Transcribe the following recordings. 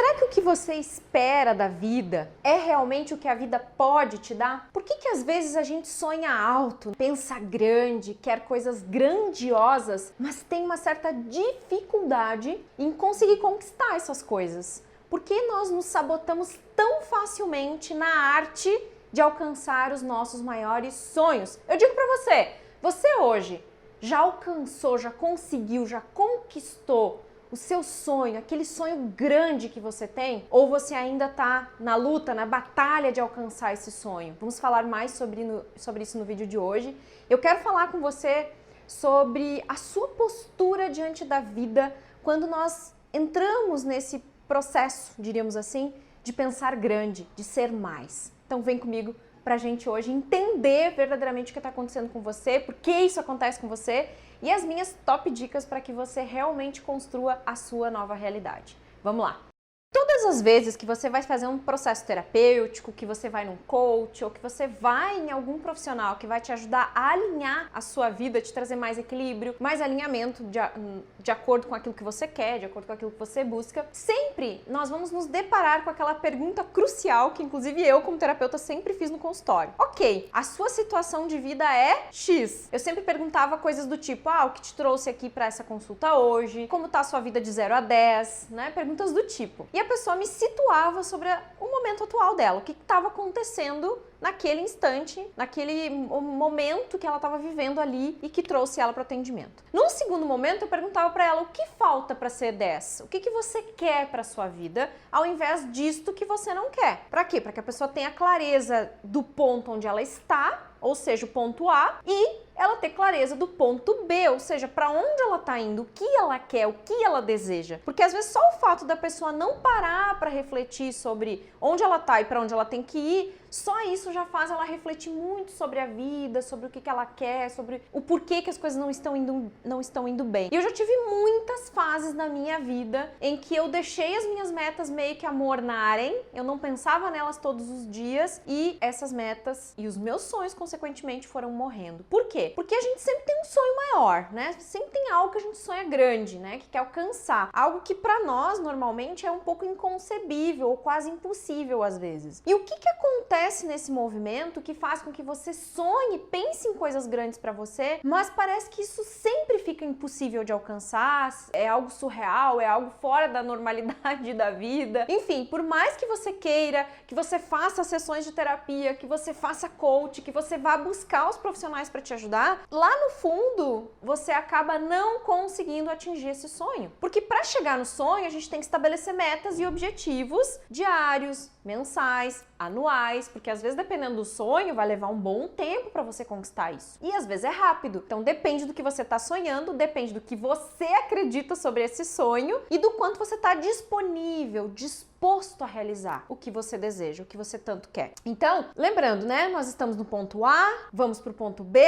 Será que o que você espera da vida é realmente o que a vida pode te dar? Por que às vezes a gente sonha alto, pensa grande, quer coisas grandiosas, mas tem uma certa dificuldade em conseguir conquistar essas coisas? Por que nós nos sabotamos tão facilmente na arte de alcançar os nossos maiores sonhos? Eu digo pra você hoje já alcançou, já conseguiu, já conquistou o seu sonho, aquele sonho grande que você tem? Ou você ainda está na luta, na batalha de alcançar esse sonho? Vamos falar mais sobre isso no vídeo de hoje. Eu quero falar com você sobre a sua postura diante da vida quando nós entramos nesse processo, diríamos assim, de pensar grande, de ser mais. Então vem comigo pra gente hoje entender verdadeiramente o que está acontecendo com você, por que isso acontece com você e as minhas top dicas para que você realmente construa a sua nova realidade. Vamos lá! Todas as vezes que você vai fazer um processo terapêutico, que você vai num coach ou que você vai em algum profissional que vai te ajudar a alinhar a sua vida, te trazer mais equilíbrio, mais alinhamento de acordo com aquilo que você quer, de acordo com aquilo que você busca, sempre nós vamos nos deparar com aquela pergunta crucial que inclusive eu como terapeuta sempre fiz no consultório. Ok, a sua situação de vida é X. Eu sempre perguntava coisas do tipo, o que te trouxe aqui para essa consulta hoje? Como tá a sua vida de 0 a 10? Né? Perguntas do tipo. E a pessoa me situava sobre o momento atual dela, o que estava acontecendo naquele instante, naquele momento que ela estava vivendo ali e que trouxe ela para o atendimento. Num segundo momento, eu perguntava para ela o que falta para ser 10? O que você quer para sua vida, ao invés disto que você não quer? Para quê? Para que a pessoa tenha clareza do ponto onde ela está, ou seja, o ponto A, e ela ter clareza do ponto B, ou seja, para onde ela está indo, o que ela quer, o que ela deseja. Porque às vezes só o fato da pessoa não parar para refletir sobre onde ela está e para onde ela tem que ir, só isso já faz ela refletir muito sobre a vida, sobre o que ela quer, sobre o porquê que as coisas não estão indo bem. E eu já tive muitas fases na minha vida em que eu deixei as minhas metas meio que amornarem, eu não pensava nelas todos os dias e essas metas e os meus sonhos, consequentemente, foram morrendo. Por quê? Porque a gente sempre tem um sonho maior, né? Sempre tem algo que a gente sonha grande, né? Que quer alcançar. Algo que pra nós, normalmente, é um pouco inconcebível ou quase impossível às vezes. E o que acontece nesse movimento que faz com que você sonhe, pense em coisas grandes pra você, mas parece que isso sempre fica impossível de alcançar, é algo surreal, é algo fora da normalidade da vida. Enfim, por mais que você queira, que você faça sessões de terapia, que você faça coach, que você vá buscar os profissionais pra te ajudar, lá no fundo você acaba não conseguindo atingir esse sonho. Porque para chegar no sonho a gente tem que estabelecer metas e objetivos diários, mensais, anuais, porque às vezes dependendo do sonho vai levar um bom tempo para você conquistar isso. E às vezes é rápido. Então depende do que você está sonhando, depende do que você acredita sobre esse sonho e do quanto você está disponível, disposto a realizar o que você deseja, o que você tanto quer. Então, lembrando, né? Nós estamos no ponto A, vamos para o ponto B,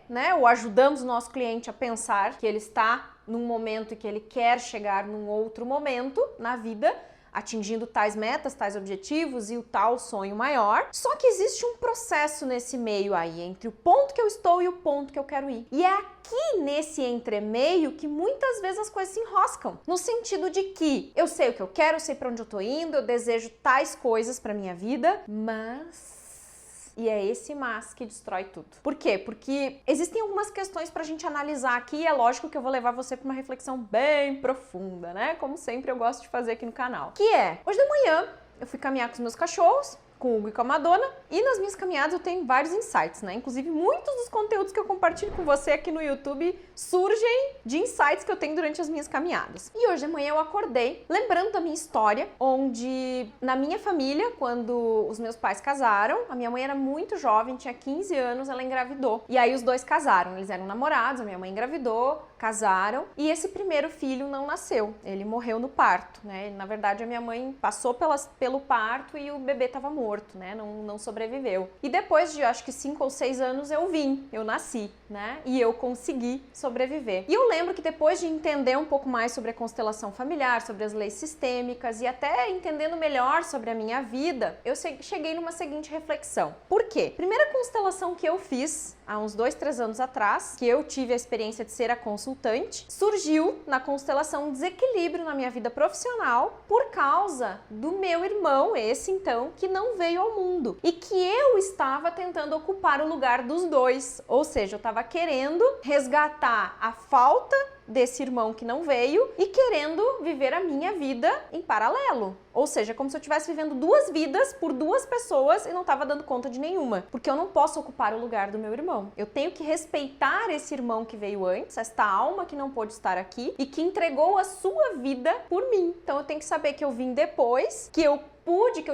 né? Ou ajudamos o nosso cliente a pensar que ele está num momento e que ele quer chegar num outro momento na vida, atingindo tais metas, tais objetivos e o tal sonho maior. Só que existe um processo nesse meio aí, entre o ponto que eu estou e o ponto que eu quero ir. E é aqui nesse entremeio que muitas vezes as coisas se enroscam. No sentido de que eu sei o que eu quero, eu sei para onde eu tô indo, eu desejo tais coisas para minha vida, mas... E é esse mas que destrói tudo. Por quê? Porque existem algumas questões pra gente analisar aqui e é lógico que eu vou levar você pra uma reflexão bem profunda, né? Como sempre eu gosto de fazer aqui no canal. Que é, hoje de manhã eu fui caminhar com os meus cachorros, com o Hugo e com a Madonna, e nas minhas caminhadas eu tenho vários insights, né? Inclusive, muitos dos conteúdos que eu compartilho com você aqui no YouTube surgem de insights que eu tenho durante as minhas caminhadas. E hoje de manhã eu acordei lembrando da minha história, onde na minha família, quando os meus pais casaram, a minha mãe era muito jovem, tinha 15 anos, ela engravidou. E aí os dois casaram, eles eram namorados, a minha mãe engravidou, casaram, e esse primeiro filho não nasceu, ele morreu no parto, né? Na verdade, a minha mãe passou pelo parto e o bebê estava morto, né? Não sobreviveu. E depois de, acho que 5 ou 6 anos, eu nasci, né? E eu consegui sobreviver. E eu lembro que depois de entender um pouco mais sobre a constelação familiar, sobre as leis sistêmicas e até entendendo melhor sobre a minha vida, eu cheguei numa seguinte reflexão. Por quê? Primeira constelação que eu fiz há uns 2, 3 anos atrás, que eu tive a experiência de ser a consultante, surgiu na constelação um desequilíbrio na minha vida profissional por causa do meu irmão, esse então, que não veio ao mundo. E que eu estava tentando ocupar o lugar dos dois. Ou seja, eu estava querendo resgatar a falta desse irmão que não veio e querendo viver a minha vida em paralelo. Ou seja, como se eu estivesse vivendo 2 vidas por 2 pessoas e não estava dando conta de nenhuma. Porque eu não posso ocupar o lugar do meu irmão. Eu tenho que respeitar esse irmão que veio antes, esta alma que não pôde estar aqui e que entregou a sua vida por mim. Então eu tenho que saber que eu vim depois, que eu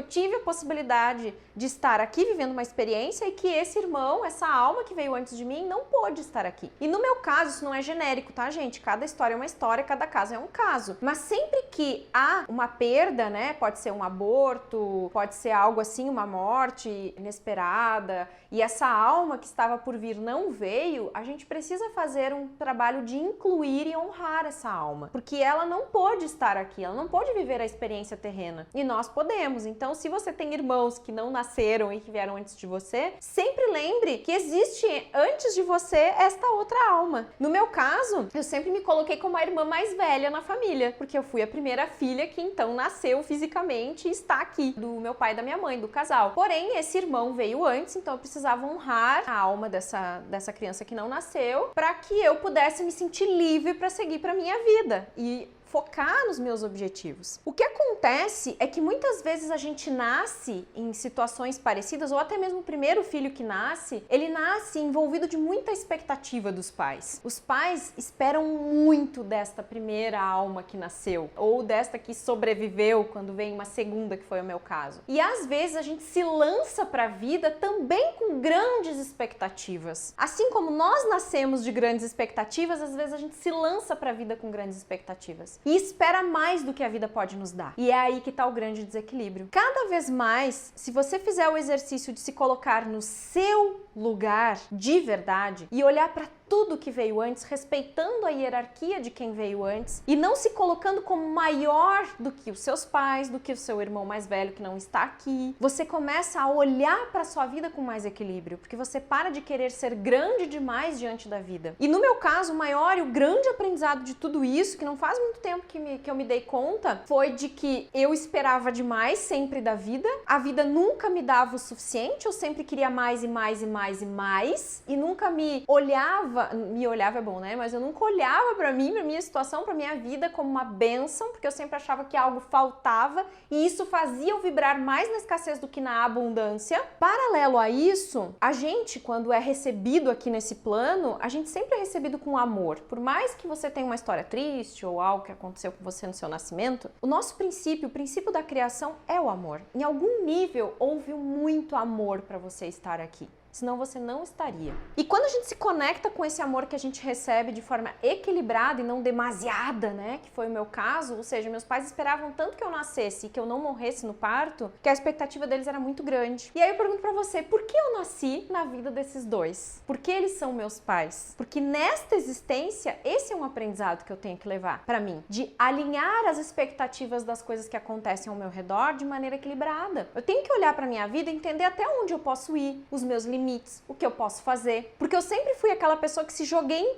tive a possibilidade de estar aqui vivendo uma experiência e que esse irmão, essa alma que veio antes de mim, não pôde estar aqui. E no meu caso, isso não é genérico, tá, gente? Cada história é uma história, cada caso é um caso. Mas sempre que há uma perda, né? Pode ser um aborto, pode ser algo assim, uma morte inesperada, e essa alma que estava por vir não veio, a gente precisa fazer um trabalho de incluir e honrar essa alma. Porque ela não pôde estar aqui, ela não pôde viver a experiência terrena. E nós podemos. Então, se você tem irmãos que não nasceram e que vieram antes de você, sempre lembre que existe antes de você esta outra alma. No meu caso, eu sempre me coloquei como a irmã mais velha na família, porque eu fui a primeira filha que então nasceu fisicamente e está aqui, do meu pai e da minha mãe, do casal. Porém, esse irmão veio antes, então eu precisava honrar a alma dessa criança que não nasceu, para que eu pudesse me sentir livre para seguir para minha vida e focar nos meus objetivos. O que acontece é que muitas vezes a gente nasce em situações parecidas, ou até mesmo o primeiro filho que nasce, ele nasce envolvido de muita expectativa dos pais. Os pais esperam muito desta primeira alma que nasceu, ou desta que sobreviveu quando vem uma segunda, que foi o meu caso. E às vezes a gente se lança para a vida também com grandes expectativas. Assim como nós nascemos de grandes expectativas, às vezes a gente se lança para a vida com grandes expectativas. E espera mais do que a vida pode nos dar. E é aí que está o grande desequilíbrio. Cada vez mais, se você fizer o exercício de se colocar no seu lugar de verdade e olhar para tudo que veio antes, respeitando a hierarquia de quem veio antes e não se colocando como maior do que os seus pais, do que o seu irmão mais velho que não está aqui, você começa a olhar para a sua vida com mais equilíbrio, porque você para de querer ser grande demais diante da vida. E no meu caso, o maior e o grande aprendizado de tudo isso, que não faz muito tempo que eu me dei conta, foi de que eu esperava demais sempre da vida, a vida nunca me dava o suficiente, eu sempre queria mais e mais e mais e mais, e nunca me olhava é bom, né? Mas eu nunca olhava pra mim, pra minha situação, pra minha vida como uma bênção, porque eu sempre achava que algo faltava e isso fazia eu vibrar mais na escassez do que na abundância. Paralelo a isso, a gente, quando é recebido aqui nesse plano, a gente sempre é recebido com amor. Por mais que você tenha uma história triste ou algo que aconteceu com você no seu nascimento, o nosso princípio, o princípio da criação é o amor. Em algum nível, houve muito amor pra você estar aqui. Senão você não estaria. E quando a gente se conecta com esse amor que a gente recebe de forma equilibrada e não demasiada, né, que foi o meu caso, ou seja, meus pais esperavam tanto que eu nascesse e que eu não morresse no parto, que a expectativa deles era muito grande. E aí eu pergunto pra você, por que eu nasci na vida desses dois? Por que eles são meus pais? Porque nesta existência, esse é um aprendizado que eu tenho que levar pra mim, de alinhar as expectativas das coisas que acontecem ao meu redor de maneira equilibrada. Eu tenho que olhar pra minha vida e entender até onde eu posso ir, os meus limites, o que eu posso fazer. Porque eu sempre fui aquela pessoa que se jogou em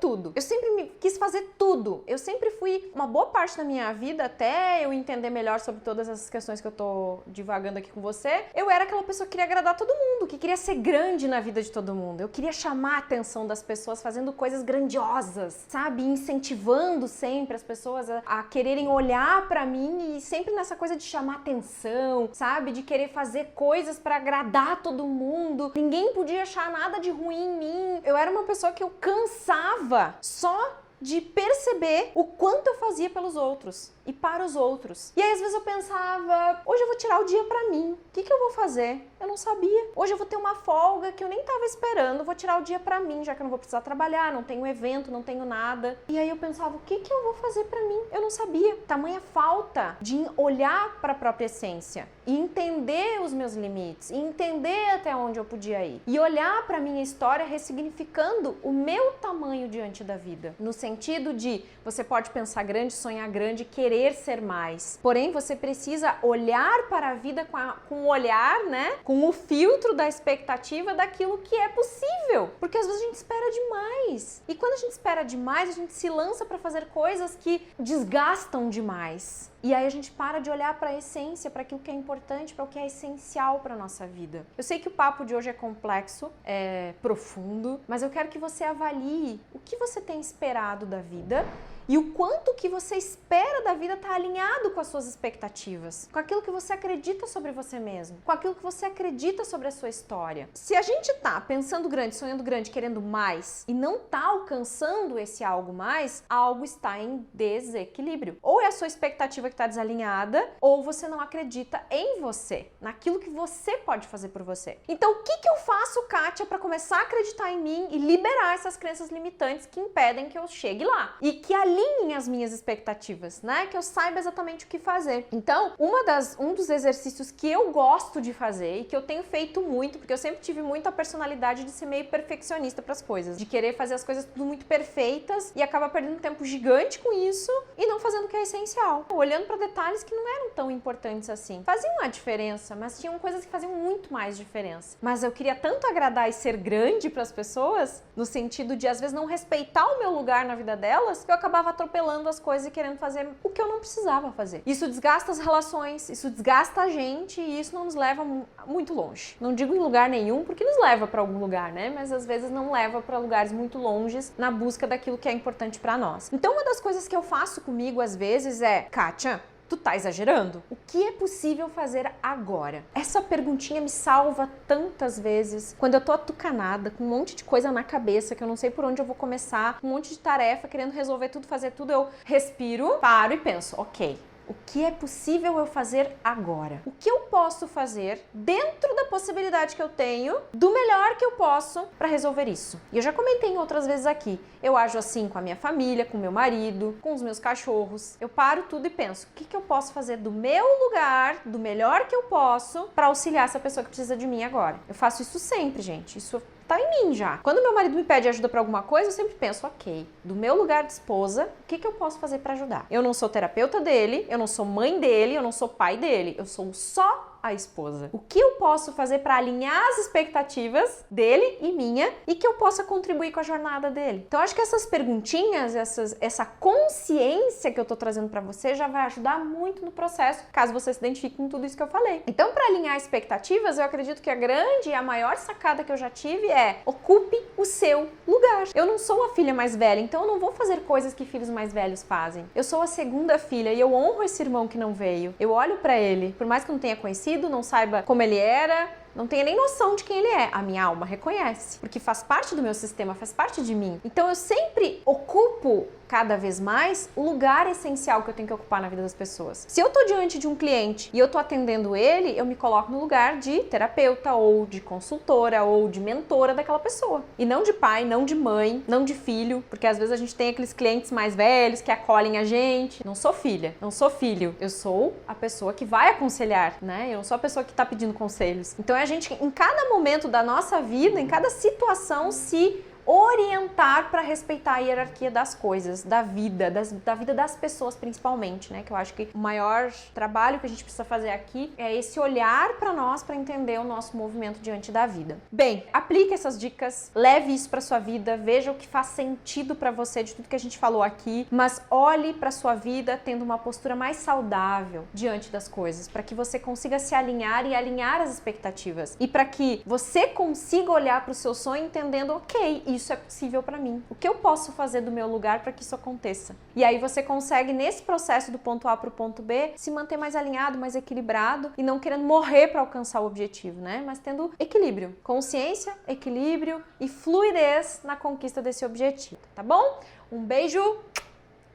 tudo. Eu sempre quis fazer tudo. Eu sempre fui, uma boa parte da minha vida, até eu entender melhor sobre todas essas questões que eu tô divagando aqui com você, eu era aquela pessoa que queria agradar todo mundo, que queria ser grande na vida de todo mundo. Eu queria chamar a atenção das pessoas fazendo coisas grandiosas, sabe? Incentivando sempre as pessoas a quererem olhar pra mim e sempre nessa coisa de chamar atenção, sabe? De querer fazer coisas pra agradar todo mundo. Ninguém podia achar nada de ruim em mim. Eu era uma pessoa que eu cansava só de perceber o quanto eu fazia pelos outros e para os outros. E aí às vezes eu pensava, hoje eu vou tirar o dia pra mim. O que eu vou fazer? Eu não sabia. Hoje eu vou ter uma folga que eu nem tava esperando, vou tirar o dia pra mim, já que eu não vou precisar trabalhar, não tenho evento, não tenho nada. E aí eu pensava, o que eu vou fazer pra mim? Eu não sabia. Tamanha falta de olhar pra própria essência e entender os meus limites, e entender até onde eu podia ir. E olhar pra minha história ressignificando o meu tamanho diante da vida. No sentido de você pode pensar grande, sonhar grande, querer ser mais. Porém, você precisa olhar para a vida com o olhar, né? Com o filtro da expectativa daquilo que é possível. Porque às vezes a gente espera demais. E quando a gente espera demais, a gente se lança para fazer coisas que desgastam demais. E aí a gente para de olhar para a essência, para aquilo que é importante, para o que é essencial para a nossa vida. Eu sei que o papo de hoje é complexo, é profundo, mas eu quero que você avalie o que você tem esperado da vida e o quanto que você espera da vida está alinhado com as suas expectativas, com aquilo que você acredita sobre você mesmo, com aquilo que você acredita sobre a sua história. Se a gente tá pensando grande, sonhando grande, querendo mais e não tá alcançando esse algo mais, algo está em desequilíbrio. Ou é a sua expectativa que está desalinhada, ou você não acredita em você, naquilo que você pode fazer por você. Então, o que eu faço, Kátia, para começar a acreditar em mim e liberar essas crenças limitantes que impedem que eu chegue lá e que alinhem as minhas expectativas, né? Que eu saiba exatamente o que fazer. Então, um dos exercícios que eu gosto de fazer e que eu tenho feito muito, porque eu sempre tive muito a personalidade de ser meio perfeccionista para as coisas, de querer fazer as coisas tudo muito perfeitas e acabar perdendo um tempo gigante com isso e não fazendo o que é essencial, olhando para detalhes que não eram tão importantes assim. Faziam uma diferença, mas tinham coisas que faziam muito mais diferença. Mas eu queria tanto agradar e ser grande para as pessoas, no sentido de às vezes não respeitar o meu lugar na vida delas, que eu acabava atropelando as coisas e querendo fazer o que eu não precisava fazer. Isso desgasta as relações, isso desgasta a gente e isso não nos leva muito longe. Não digo em lugar nenhum, porque nos leva para algum lugar, né? Mas às vezes não leva para lugares muito longes na busca daquilo que é importante para nós. Então, uma das coisas que eu faço comigo às vezes é: Kátia, tu tá exagerando? O que é possível fazer agora? Essa perguntinha me salva tantas vezes quando eu tô atucanada, com um monte de coisa na cabeça, que eu não sei por onde eu vou começar, um monte de tarefa, querendo resolver tudo, fazer tudo. Eu respiro, paro e penso: ok, o que é possível eu fazer agora? O que eu posso fazer dentro da possibilidade que eu tenho, do melhor que eu posso para resolver isso? E eu já comentei em outras vezes aqui. Eu ajo assim com a minha família, com o meu marido, com os meus cachorros. Eu paro tudo e penso: o que eu posso fazer do meu lugar, do melhor que eu posso, para auxiliar essa pessoa que precisa de mim agora? Eu faço isso sempre, gente. Isso tá em mim já. Quando meu marido me pede ajuda pra alguma coisa, eu sempre penso: ok, do meu lugar de esposa, o que eu posso fazer pra ajudar? Eu não sou terapeuta dele, eu não sou mãe dele, eu não sou pai dele, eu sou só a esposa. O que eu posso fazer para alinhar as expectativas dele e minha e que eu possa contribuir com a jornada dele? Então, acho que essas perguntinhas, essa consciência que eu tô trazendo para você já vai ajudar muito no processo, caso você se identifique com tudo isso que eu falei. Então, para alinhar expectativas, eu acredito que a grande e a maior sacada que eu já tive é: ocupe o seu lugar. Eu não sou a filha mais velha, então eu não vou fazer coisas que filhos mais velhos fazem. Eu sou a segunda filha e eu honro esse irmão que não veio. Eu olho para ele, por mais que eu não tenha conhecido, não saiba como ele era, não tenha nem noção de quem ele é, a minha alma reconhece, porque faz parte do meu sistema, faz parte de mim. Então eu sempre ocupo cada vez mais o lugar essencial que eu tenho que ocupar na vida das pessoas. Se eu tô diante de um cliente e eu tô atendendo ele, eu me coloco no lugar de terapeuta ou de consultora ou de mentora daquela pessoa. E não de pai, não de mãe, não de filho, porque às vezes a gente tem aqueles clientes mais velhos que acolhem a gente. Não sou filha, não sou filho. Eu sou a pessoa que vai aconselhar, né? Eu não sou a pessoa que tá pedindo conselhos. Então é a gente, em cada momento da nossa vida, em cada situação, se orientar para respeitar a hierarquia das coisas, da vida, da vida das pessoas principalmente, né? Que eu acho que o maior trabalho que a gente precisa fazer aqui é esse olhar para nós, para entender o nosso movimento diante da vida. Bem, aplique essas dicas, leve isso para sua vida, veja o que faz sentido para você de tudo que a gente falou aqui, mas olhe para sua vida tendo uma postura mais saudável diante das coisas, para que você consiga se alinhar e alinhar as expectativas e para que você consiga olhar para o seu sonho entendendo: ok, isso é possível para mim. O que eu posso fazer do meu lugar para que isso aconteça? E aí você consegue, nesse processo do ponto A para o ponto B, se manter mais alinhado, mais equilibrado e não querendo morrer para alcançar o objetivo, né? Mas tendo equilíbrio, consciência, equilíbrio e fluidez na conquista desse objetivo, tá bom? Um beijo!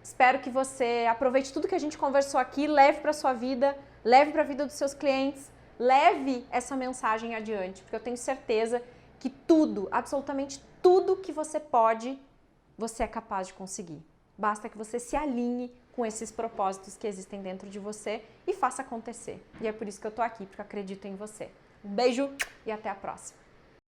Espero que você aproveite tudo que a gente conversou aqui, leve para sua vida, leve para a vida dos seus clientes, leve essa mensagem adiante, porque eu tenho certeza que tudo, absolutamente tudo que você pode, você é capaz de conseguir. Basta que você se alinhe com esses propósitos que existem dentro de você e faça acontecer. E é por isso que eu tô aqui, porque eu acredito em você. Um beijo e até a próxima.